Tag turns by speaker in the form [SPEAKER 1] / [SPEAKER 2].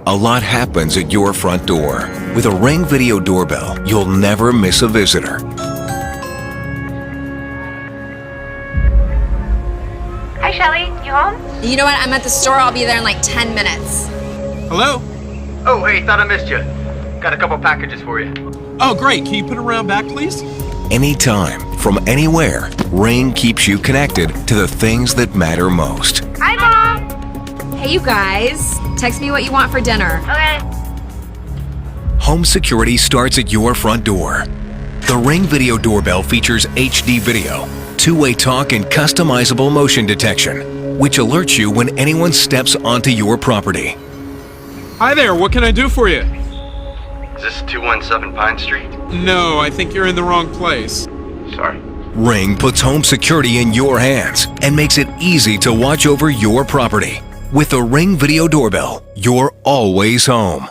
[SPEAKER 1] A lot happens at your front door. With a Ring Video Doorbell, you'll never miss a visitor.
[SPEAKER 2] Hi, Shelly. You home?
[SPEAKER 3] You know what? I'm at the store. I'll be there in like 10 minutes.
[SPEAKER 4] Hello?
[SPEAKER 5] Oh, hey, thought I missed you. Got a couple packages for you.
[SPEAKER 4] Oh, great. Can you put it around back, please?
[SPEAKER 1] Anytime, from anywhere, Ring keeps you connected to the things that matter most.
[SPEAKER 2] Hi, Mom.
[SPEAKER 3] Hey, you guys. Text me what you want for dinner.
[SPEAKER 2] Okay.
[SPEAKER 1] Home security starts at your front door. The Ring Video Doorbell features HD video, two-way talk, and customizable motion detection, which alerts you when anyone steps onto your property.
[SPEAKER 4] Hi there. What can I do for you?
[SPEAKER 5] Is this 217 Pine Street?
[SPEAKER 4] No, I think you're in the wrong place.
[SPEAKER 5] Sorry.
[SPEAKER 1] Ring puts home security in your hands and makes it easy to watch over your property. With the Ring Video Doorbell, you're always home.